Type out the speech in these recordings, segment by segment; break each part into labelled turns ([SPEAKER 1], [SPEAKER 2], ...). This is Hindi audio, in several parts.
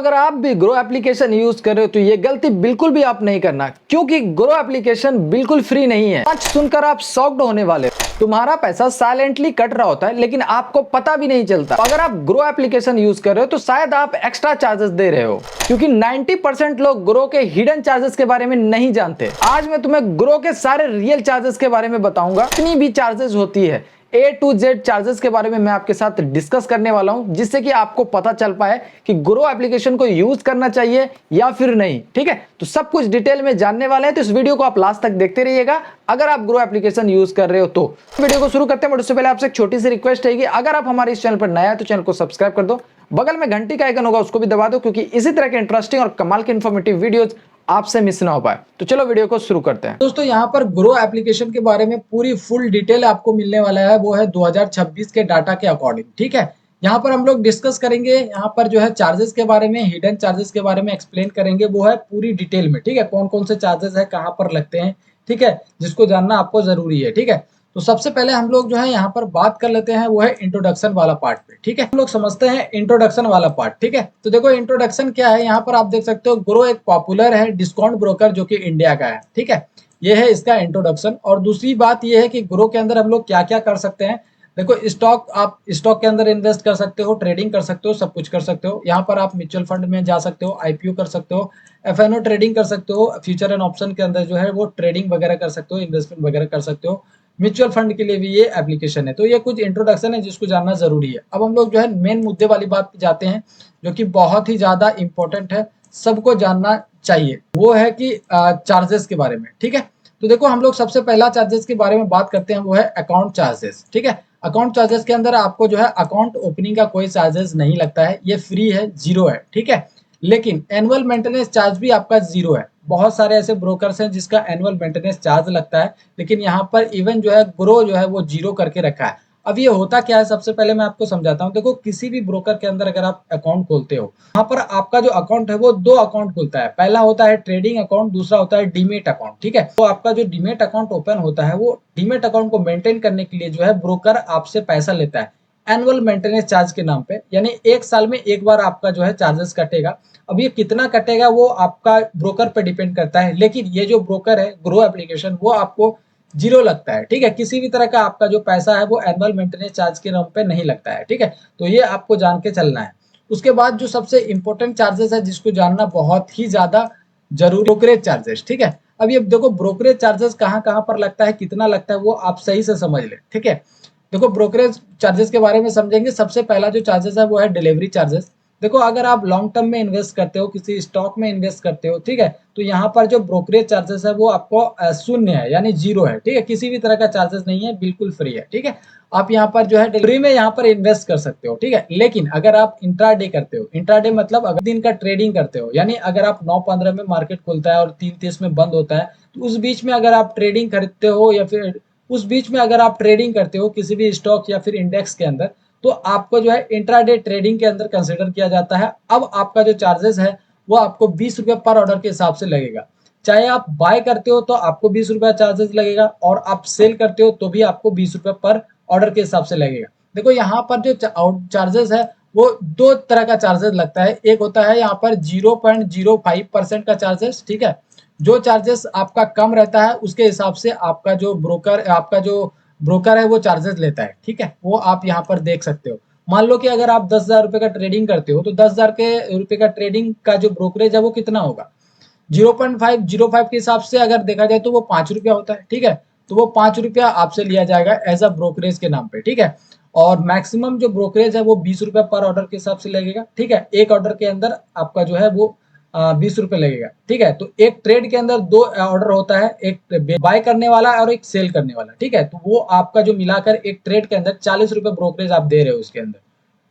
[SPEAKER 1] अगर आप भी ग्रो एप्लीकेशन यूज कर रहे हो तो ये गलती बिल्कुल भी आप नहीं करना, क्योंकि ग्रो एप्लीकेशन बिल्कुल फ्री नहीं है। आज सुनकर आप शॉक्ड होने वाले हो। तुम्हारा पैसा साइलेंटली कट रहा होता है लेकिन आपको पता भी नहीं चलता। अगर आप ग्रो एप्लीकेशन यूज कर रहे हो तो शायद आप एक्स्ट्रा चार्जेस दे रहे हो, क्योंकि 90% लोग ग्रो के हिडन चार्जेस के बारे में नहीं जानते। आज मैं तुम्हें ग्रो के सारे रियल चार्जेस के बारे में बताऊंगा। कितनी भी चार्जेस होती है, A to Z चार्जेस के बारे में मैं आपके साथ डिस्कस करने वाला हूं, जिससे कि आपको पता चल पाए कि ग्रो एप्लीकेशन को यूज करना चाहिए या फिर नहीं। ठीक है, तो सब कुछ डिटेल में जानने वाले हैं, तो इस वीडियो को आप लास्ट तक देखते रहिएगा अगर आप ग्रो एप्लीकेशन यूज कर रहे हो तो। वीडियो को शुरू करते हैं, बट उससे पहले आपसे एक छोटी सी रिक्वेस्ट है कि अगर आप हमारे इस चैनल पर नया है तो चैनल को सब्सक्राइब कर दो, बगल में घंटी का आइकन होगा उसको भी दबा दो, क्योंकि इसी तरह के इंटरेस्टिंग और कमाल के इन्फॉर्मेटिव वीडियोज आपसे मिस ना हो पाए। तो चलो वीडियो को शुरू करते हैं।
[SPEAKER 2] दोस्तों, यहाँ पर ग्रो एप्लीकेशन के बारे में पूरी फुल डिटेल आपको मिलने वाला है, वो है 2026 के डाटा के अकॉर्डिंग। ठीक है, यहाँ पर हम लोग डिस्कस करेंगे, यहाँ पर जो है चार्जेस के बारे में, हिडन चार्जेस के बारे में एक्सप्लेन करेंगे, वो है पूरी डिटेल में। ठीक है, कौन कौन से चार्जेस है, कहाँ पर लगते हैं, ठीक है, जिसको जानना आपको जरूरी है। ठीक है, तो सबसे पहले हम लोग जो है यहाँ पर बात कर लेते हैं, वो है इंट्रोडक्शन वाला पार्ट पे। ठीक है, हम लोग समझते हैं इंट्रोडक्शन वाला पार्ट। ठीक है, तो देखो इंट्रोडक्शन क्या है, यहाँ पर आप देख सकते हो ग्रो एक पॉपुलर है डिस्काउंट ब्रोकर जो कि इंडिया का है। ठीक है, ये है इसका इंट्रोडक्शन। और दूसरी बात ये है कि ग्रो के अंदर हम लोग क्या क्या कर सकते हैं। देखो, स्टॉक, आप स्टॉक के अंदर इन्वेस्ट कर सकते हो, ट्रेडिंग कर सकते हो, सब कुछ कर सकते हो। यहाँ पर आप म्यूचुअल फंड में जा सकते हो, आईपीओ कर सकते हो, एफएनओ ट्रेडिंग कर सकते हो, फ्यूचर एंड ऑप्शन के अंदर जो है वो ट्रेडिंग वगैरह कर सकते हो, इन्वेस्टमेंट वगैरह कर सकते हो। म्यूचुअल फंड के लिए भी ये एप्लीकेशन है। तो ये कुछ इंट्रोडक्शन है जिसको जानना जरूरी है। अब हम लोग जो है मेन मुद्दे वाली बात पे जाते हैं, जो कि बहुत ही ज्यादा इंपॉर्टेंट है, सबको जानना चाहिए। वो है कि चार्जेस के बारे में। ठीक है, तो देखो हम लोग सबसे पहला चार्जेस के बारे में बात करते हैं, वो है अकाउंट चार्जेस। ठीक है, अकाउंट चार्जेस के अंदर आपको जो है अकाउंट ओपनिंग का कोई चार्जेस नहीं लगता है, ये फ्री है, जीरो है। ठीक है, लेकिन एनुअल मेंटेनेंस चार्ज भी आपका जीरो है। बहुत सारे ऐसे ब्रोकर्स हैं जिसका एनुअल मेंटेनेंस चार्ज लगता है, लेकिन यहाँ पर इवन जो है ग्रो जो है वो जीरो करके रखा है। अब ये होता क्या है, सबसे पहले मैं आपको समझाता हूँ। देखो, किसी भी ब्रोकर के अंदर अगर आप अकाउंट खोलते हो, वहां पर आपका जो अकाउंट है वो दो अकाउंट खुलता है। पहला होता है ट्रेडिंग अकाउंट, दूसरा होता है डीमेट अकाउंट। ठीक है, तो आपका जो डीमेट अकाउंट ओपन होता है, वो डीमेट अकाउंट को मेंटेन करने के लिए जो है ब्रोकर आपसे पैसा लेता है एनुअल मेंटेनेंस चार्ज के नाम पे, यानी एक साल में एक बार आपका जो है चार्जेस कटेगा। अब ये कितना कटेगा वो आपका ब्रोकर पे डिपेंड करता है, लेकिन ये जो ब्रोकर है ग्रो एप्लीकेशन, वो आपको जीरो लगता है। ठीक है, किसी भी तरह का आपका जो पैसा है वो एनुअल मेंटेनेंस चार्ज के नाम पे नहीं लगता है। ठीक है, तो ये आपको जान के चलना है। उसके बाद जो सबसे इंपॉर्टेंट चार्जेस है जिसको जानना बहुत ही ज्यादा जरूरी, ब्रोकरेज चार्जेस। ठीक है, अब ये देखो ब्रोकरेज चार्जेस कहाँ कहाँ पर लगता है, कितना लगता है, वो आप सही से समझ ले। ठीक है, देखो ब्रोकरेज चार्जेस के बारे में समझेंगे। सबसे पहला जो चार्जेस है वो है डिलीवरी चार्जेस। देखो, अगर आप लॉन्ग टर्म में इन्वेस्ट करते हो, किसी स्टॉक में इन्वेस्ट करते हो, ठीक है, तो यहाँ पर जो ब्रोकरेज चार्जेस है वो आपको शून्य है, यानी जीरो है। ठीक है, किसी भी तरह का चार्जेस नहीं है, बिल्कुल फ्री है। ठीक है, आप यहाँ पर जो है फ्री में यहाँ पर इन्वेस्ट कर सकते हो। ठीक है, लेकिन अगर आप इंट्राडे करते हो, इंट्राडे मतलब अगर दिन का ट्रेडिंग करते हो, यानी अगर आप 9:15 में मार्केट खुलता है और 3:30 में बंद होता है, तो उस बीच में अगर आप ट्रेडिंग खरीदते हो, या फिर उस बीच में अगर आप ट्रेडिंग करते हो किसी भी स्टॉक या फिर इंडेक्स के अंदर, तो आपको जो है इंट्राडे ट्रेडिंग के अंदर कंसिडर किया जाता है। अब आपका जो चार्जेस है वो आपको 20 रुपये पर ऑर्डर के हिसाब से लगेगा। चाहे आप बाय करते हो तो आपको 20 रुपया चार्जेस लगेगा, और आप सेल करते हो तो भी आपको 20 रुपये पर ऑर्डर के हिसाब से लगेगा। देखो, यहाँ पर जो चार्जेस है वो दो तरह का चार्जेस लगता है। एक होता है यहाँ पर 0.05% का चार्जेस। ठीक है, जो चार्जेस आपका कम रहता है उसके हिसाब से आपका जो ब्रोकर है वो चार्जेस लेता है। ठीक है, वो आप यहाँ पर देख सकते हो। मान लो कि अगर आप 10,000 रुपए का ट्रेडिंग करते हो, तो 10,000 के रुपए का ट्रेडिंग का जो ब्रोकरेज है वो कितना होगा, 0.505 के हिसाब से अगर देखा जाए तो वो 5 रुपया होता है। ठीक है, तो वो 5 रुपया आपसे लिया जाएगा एज अ ब्रोकरेज के नाम पे। ठीक है, और मैक्सिमम जो ब्रोकरेज है वो 20 रुपया पर ऑर्डर के हिसाब से लगेगा। ठीक है, एक ऑर्डर के अंदर आपका जो है वो 20 रुपए लगेगा। ठीक है, तो एक ट्रेड के अंदर दो ऑर्डर होता है, एक बाय करने वाला और एक सेल करने वाला। ठीक है, तो वो आपका जो मिलाकर एक ट्रेड के अंदर 40 रुपए ब्रोकरेज आप दे रहे हो उसके अंदर।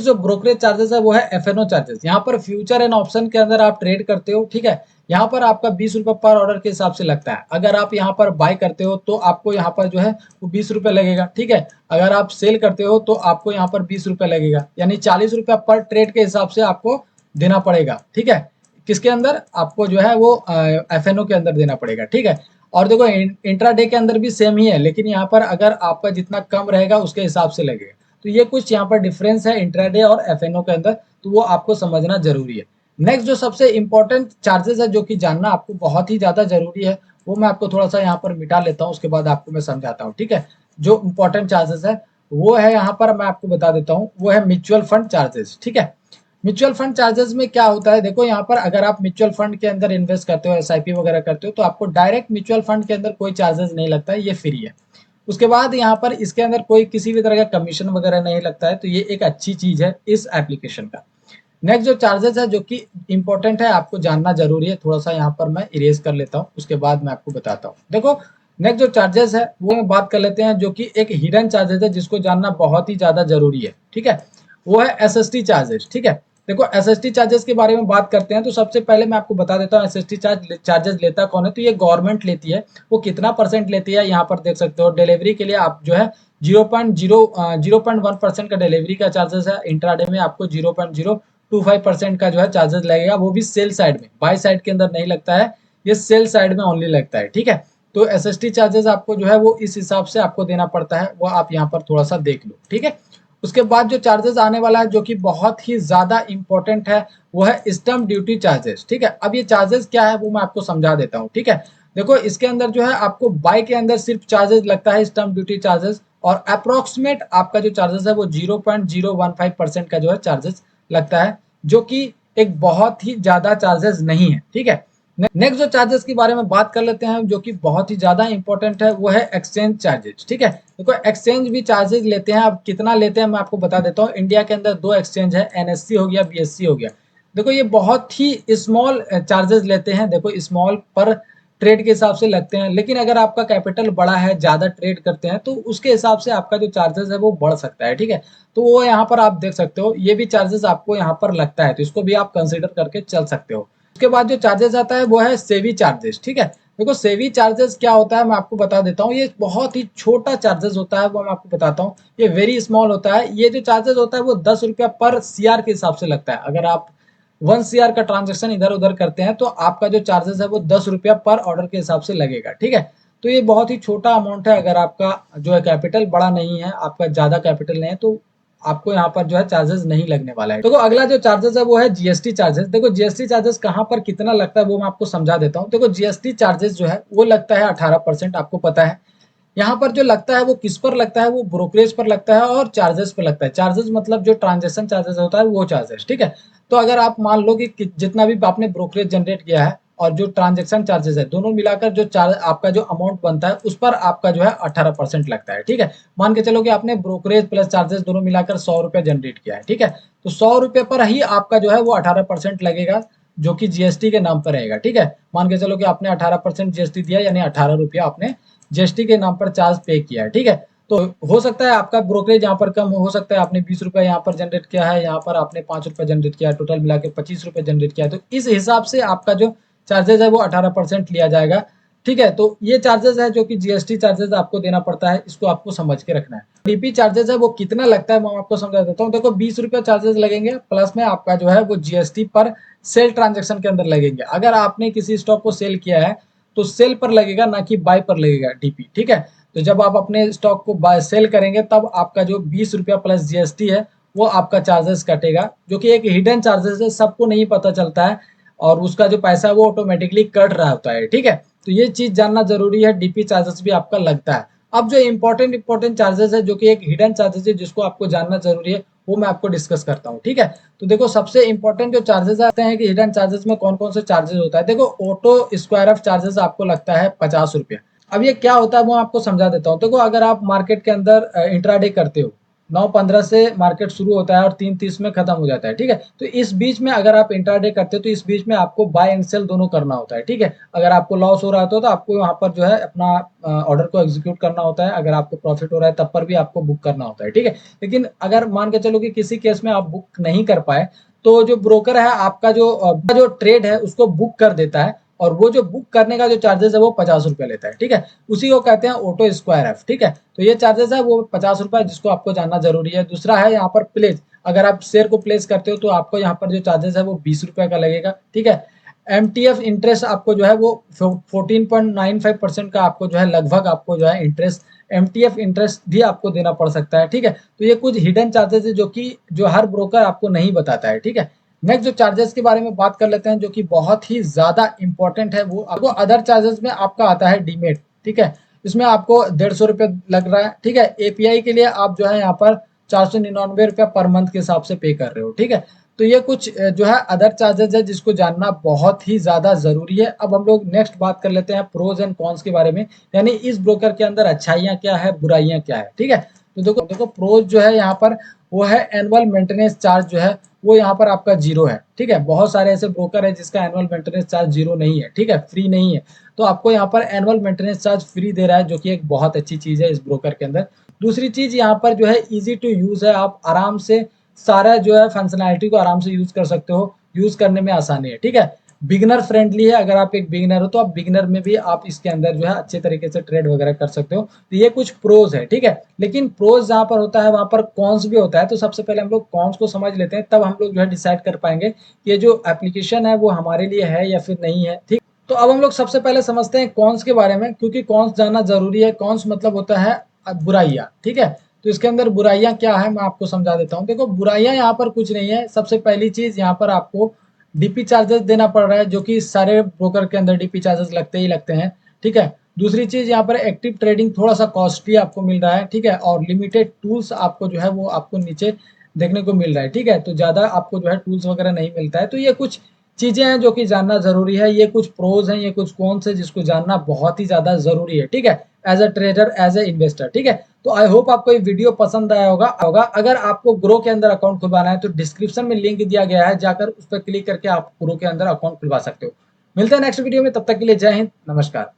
[SPEAKER 2] जो ब्रोकरेज चार्जेस है वो है एफएनओ चार्जेस। यहाँ पर फ्यूचर एंड ऑप्शन के अंदर आप ट्रेड करते हो। ठीक है, यहाँ पर आपका 20 रुपए पर ऑर्डर के हिसाब से लगता है। अगर आप यहाँ पर बाय करते हो तो आपको यहाँ पर जो है वो 20 रुपए लगेगा। ठीक है, अगर आप सेल करते हो तो आपको यहाँ पर 20 रुपए लगेगा, यानी 40 रुपया पर ट्रेड के हिसाब से आपको देना पड़ेगा। ठीक है, किसके अंदर, आपको जो है वो एफएनओ के अंदर देना पड़ेगा। ठीक है, और देखो इंट्राडे के अंदर भी सेम ही है, लेकिन यहाँ पर अगर आपका जितना कम रहेगा उसके हिसाब से लगेगा। तो ये कुछ यहाँ पर डिफरेंस है इंट्राडे और एफएनओ के अंदर, तो वो आपको समझना जरूरी है। नेक्स्ट जो सबसे इम्पोर्टेंट चार्जेस है जो कि जानना आपको बहुत ही ज़्यादा ज़रूरी है, वो मैं आपको थोड़ा-सा यहाँ पर मिटा लेता हूँ, उसके बाद आपको मैं समझाता हूँ, ठीक है? जो इम्पोर्टेंट चार्जेस है, वो है यहाँ पर मैं आपको बता देता हूँ, वो है म्यूचुअल फंड चार्जेस, ठीक है? म्यूचुअल फंड चार्जेस में क्या होता है, देखो यहाँ पर अगर आप म्यूचुअल फंड के अंदर इन्वेस्ट करते हो, एसआईपी वगैरह करते हो, तो आपको डायरेक्ट म्यूचुअल फंड के अंदर कोई चार्जेस नहीं लगता है, ये फ्री है। उसके बाद यहाँ पर इसके अंदर कोई किसी भी तरह का कमीशन वगैरह नहीं लगता है, तो ये एक अच्छी चीज़ है इस एप्लीकेशन का। नेक्स्ट जो चार्जेस है जो कि इम्पोर्टेंट है, आपको जानना ज़रूरी है, थोड़ा-सा यहाँ पर मैं इरेज़ कर लेता हूँ, उसके बाद मैं आपको बताता हूँ। देखो, नेक्स्ट जो चार्जेस है, वो हम बात कर लेते हैं जो कि एक हिडन चार्जेस है जिसको जानना बहुत ही ज़्यादा ज़रूरी है, ठीक है? वो है एसएसटी चार्जेस, ठीक है? देखो एसएसटी चार्जेस के बारे में बात करते हैं तो सबसे पहले मैं आपको बता देता हूँ एसएसटी चार्जेस लेता कौन है, तो ये गवर्नमेंट लेती है। वो कितना परसेंट लेती है यहाँ पर देख सकते हो। डिलीवरी के लिए आप जो है 0.1% का डिलीवरी का चार्जेस है। इंट्राडे में आपको 0.025% का जो है चार्जेस लगेगा, वो भी सेल साइड में, बाय साइड के अंदर नहीं लगता है, ये सेल साइड में ओनली लगता है, ठीक है? तो एसएसटी चार्जेस आपको जो है वो इस हिसाब से आपको देना पड़ता है, वो आप यहाँ पर थोड़ा सा देख लो, ठीक है? उसके बाद जो चार्जेस आने वाला है जो कि बहुत ही ज़्यादा इम्पोर्टेंट है, वो है स्टैम्प ड्यूटी चार्जेस, ठीक है? अब ये चार्जेस क्या है वो मैं आपको समझा देता हूँ, ठीक है? देखो इसके अंदर जो है आपको बाय के अंदर सिर्फ चार्जेस लगता है स्टैम्प ड्यूटी चार्जेस, और अप्रॉक्सीमेट आपका जो चार्जेस है वो 0.015% का जो है चार्जेस लगता है, जो कि एक बहुत ही ज़्यादा चार्जेस नहीं है, ठीक है? नेक्स्ट जो चार्जेस के बारे में बात कर लेते हैं जो कि बहुत ही ज़्यादा इंपॉर्टेंट है, वो है एक्सचेंज चार्जेस, ठीक है? देखो एक्सचेंज भी चार्जेस लेते हैं, अब कितना लेते हैं मैं आपको बता देता हूँ। इंडिया के अंदर 2 एक्सचेंज है, एनएससी हो गया, बीएससी हो गया। देखो ये बहुत ही स्मॉल चार्जेस लेते हैं, देखो स्मॉल पर ट्रेड के हिसाब से लगते हैं, लेकिन अगर आपका कैपिटल बड़ा है, ज़्यादा ट्रेड करते हैं, तो उसके हिसाब से आपका जो चार्जेस है वो बढ़ सकता है, ठीक है? तो वो यहाँ पर आप देख सकते हो, ये भी चार्जेस आपको यहाँ पर लगता है, तो इसको भी आप कंसिडर करके चल सकते हो। उसके बाद जो चार्जेस आता है वो है सेवी चार्जेस, ठीक है? देखो सेवी चार्जेस क्या होता है मैं आपको बता देता हूँ, ये बहुत ही छोटा चार्जेस होता है, वो मैं आपको बताता हूँ। ये वेरी स्मॉल होता है, ये जो चार्जेस होता है वो 10 रुपया पर सीआर के हिसाब से लगता है। अगर आप 1 सीआर का ट्रांजेक्शन इधर-उधर करते हैं तो आपका जो चार्जेस है वो 10 रुपया पर ऑर्डर के हिसाब से लगेगा, ठीक है? तो ये बहुत ही छोटा अमाउंट है, अगर आपका जो है कैपिटल बड़ा नहीं है, आपका ज़्यादा कैपिटल नहीं है, तो आपको यहाँ पर जो है चार्जेस नहीं लगने वाला है। देखो अगला जो चार्जेस है वो है जीएसटी चार्जेस। देखो जीएसटी चार्जेस कहाँ पर कितना लगता है वो मैं आपको समझा देता हूँ। देखो जीएसटी चार्जेस जो है वो लगता है 18%, आपको पता है। यहाँ पर जो लगता है वो किस पर लगता है, वो ब्रोकरेज पर लगता है और चार्जेस पर लगता है। चार्जेस मतलब जो ट्रांजेक्शन चार्जेस होता है वो चार्जेस, ठीक है? तो अगर आप मान लो कि जितना भी आपने ब्रोकरेज जनरेट किया है और जो ट्रांजेक्शन चार्जेस है, दोनों मिलाकर जो चार्ज आपका जो अमाउंट बनता है उस पर आपका जो है 18% लगता है, ठीक है? मान के चलो कि आपने ब्रोकरेज प्लस चार्जेस दोनों मिलाकर 100 रुपए जनरेट किया है, ठीक है? तो 100 रुपए पर ही आपका जो है वो 18% लगेगा, जो कि जीएसटी के नाम पर रहेगा, ठीक है? मान के चलो कि आपने 18% जीएसटी दिया, यानी 18 रुपया आपने जीएसटी के नाम पर चार्ज पे किया है, ठीक है? तो हो सकता है आपका ब्रोकरेज यहाँ पर कम हो सकता है, आपने 20 रुपए यहाँ पर जनरेट किया है, यहाँ पर आपने 5 रुपए जनरेट किया है, टोटल मिला के 25 रुपए जनरेट किया है, तो इस हिसाब से आपका जो चार्जेस है वो 18% लिया जाएगा, ठीक है? तो ये चार्जेस है जो कि जीएसटी चार्जेस आपको देना पड़ता है, इसको आपको समझ के रखना है। डीपी चार्जेस है वो कितना लगता है मैं आपको समझा देता हूँ। देखो 20 रुपए चार्जेस लगेंगे, प्लस में आपका जो है वो जीएसटी पर सेल ट्रांजेक्शन के अंदर लगेंगे। अगर आपने किसी स्टॉक को सेल किया है तो सेल पर लगेगा, ना कि बाय पर लगेगा डीपी, ठीक है? तो जब आप अपने स्टॉक को बाय सेल करेंगे तब आपका जो 20 रुपया प्लस जीएसटी है वो आपका चार्जेस कटेगा, जो कि एक हिडन चार्जेस है, सबको नहीं पता चलता है, और उसका जो पैसा है वो ऑटोमेटिकली कट रहा होता है, ठीक है? तो ये चीज़ जानना ज़रूरी है, डीपी चार्जेस भी आपका लगता है। अब जो इम्पोर्टेंट चार्जेस है जो कि एक हिडन चार्जेस है जिसको आपको जानना ज़रूरी है, वो मैं आपको डिस्कस करता हूँ, ठीक है? तो देखो सबसे इम्पोर्टेंट जो चार्जेस आते हैं कि हिडन चार्जेस में कौन-कौन से चार्जेस होता है। देखो ऑटो स्क्वायर ऑफ चार्जेस आपको लगता है 50 रुपया। अब ये क्या होता है वो आपको समझा देता हूँ। देखो अगर आप मार्केट के अंदर इंट्राडे करते हो, 9:15 से मार्केट शुरू होता है और 3:30 में खत्म हो जाता है, ठीक है? तो इस बीच में अगर आप इंट्राडे करते हो तो इस बीच में आपको बाय एंड सेल दोनों करना होता है, ठीक है? अगर आपको लॉस हो रहा है तो आपको वहाँ पर जो है अपना ऑर्डर को एग्जीक्यूट करना होता है, अगर आपको प्रॉफिट हो रहा है तब पर भी आपको बुक करना होता है, ठीक है? लेकिन अगर मान के चलो कि किसी केस में आप बुक नहीं कर पाए, तो जो ब्रोकर है आपका जो ट्रेड है उसको बुक कर देता है, और वो जो बुक करने का जो चार्जेस है वो 50 रुपया लेता है, ठीक है? उसी को कहते हैं ऑटो स्क्वायर एफ, ठीक है? तो ये चार्जेस है वो 50 रुपया, जिसको आपको जानना जरूरी है। दूसरा है यहाँ पर प्लेस, अगर आप शेयर को प्लेस करते हो तो आपको यहाँ पर जो चार्जेस है वो 20 रुपया का लगेगा, ठीक है? एमटीएफ इंटरेस्ट आपको जो है वो 14.95% का आपको जो है लगभग आपको जो है इंटरेस्ट, एमटीएफ इंटरेस्ट भी आपको देना पड़ सकता है, ठीक है? तो ये कुछ हिडन चार्जेस है जो कि जो हर ब्रोकर आपको नहीं बताता है, ठीक है? नेक्स्ट जो चार्जेस के बारे में बात कर लेते हैं, जो कि बहुत ही ज्यादा इंपॉर्टेंट है, वो आपको अदर चार्जेस में आपका आता है डीमेट। ठीक है, इसमें आपको 150 रुपये लग रहा है। ठीक है, एपीआई के लिए आप जो है यहाँ पर 499 रुपया पर मंथ के हिसाब से पे कर रहे हो। ठीक है, तो ये कुछ जो है अदर चार्जेस है जिसको जानना बहुत ही ज्यादा जरूरी है। अब हम लोग नेक्स्ट बात कर लेते हैं प्रोज एंड कॉन्स के बारे में, यानी इस ब्रोकर के अंदर अच्छाइयाँ क्या है, बुराइयां क्या है। ठीक है, तो देखो प्रोज जो है यहाँ पर वो है एनुअल मेंटेनेंस चार्ज जो है वो यहाँ पर आपका जीरो है। ठीक है, बहुत सारे ऐसे ब्रोकर है जिसका एनुअल मेंटेनेंस चार्ज जीरो नहीं है। ठीक है, फ्री नहीं है, तो आपको यहाँ पर एनुअल मेंटेनेंस चार्ज फ्री दे रहा है, जो कि एक बहुत अच्छी चीज है इस ब्रोकर के अंदर। दूसरी चीज यहाँ पर जो है इजी टू यूज है, आप आराम से सारा जो है फंक्शनैलिटी को आराम से यूज कर सकते हो, यूज करने में आसानी है। ठीक है, बिगिनर फ्रेंडली है, अगर आप एक बिगिनर हो तो आप बिगिनर में भी आप इसके अंदर जो है अच्छे तरीके से ट्रेड वगैरह कर सकते हो। तो ये कुछ प्रोज है। ठीक है, लेकिन प्रोज जहाँ पर होता है वहां पर कॉन्स भी होता है, तो सबसे पहले हम लोग कॉन्स को समझ लेते हैं, तब हम लोग जो है डिसाइड कर पाएंगे कि ये जो एप्लीकेशन है वो हमारे लिए है या फिर नहीं है। ठीक, तो अब हम लोग सबसे पहले समझते हैं कॉन्स के बारे में, क्योंकि कॉन्स जानना जरूरी है। कॉन्स मतलब होता है बुराइयां। ठीक है, तो इसके अंदर बुराइयां क्या है मैं आपको समझा देता हूँ। देखो बुराइयां यहाँ पर कुछ नहीं है। सबसे पहली चीज यहाँ पर आपको डीपी चार्जेस देना पड़ रहा है, जो कि सारे ब्रोकर के अंदर डीपी चार्जेस लगते ही लगते हैं। ठीक है, दूसरी चीज यहाँ पर एक्टिव ट्रेडिंग थोड़ा सा कॉस्टली आपको मिल रहा है। ठीक है, और लिमिटेड टूल्स आपको जो है वो आपको नीचे देखने को मिल रहा है। ठीक है, तो ज्यादा आपको जो है टूल्स वगैरह नहीं मिलता है। तो ये कुछ चीजें हैं जो कि जानना जरूरी है, ये कुछ प्रोज हैं, ये कुछ कॉन्स है जिसको जानना बहुत ही ज्यादा जरूरी है। ठीक है, as a trader, as a investor. ठीक है, तो आई होप आपको ये वीडियो पसंद आया होगा। अगर आपको ग्रो के अंदर अकाउंट खुलवाना है तो डिस्क्रिप्शन में लिंक दिया गया है, जाकर उस पर क्लिक करके आप ग्रो के अंदर अकाउंट खुलवा सकते हो। मिलते हैं नेक्स्ट वीडियो में, तब तक के लिए जय हिंद, नमस्कार।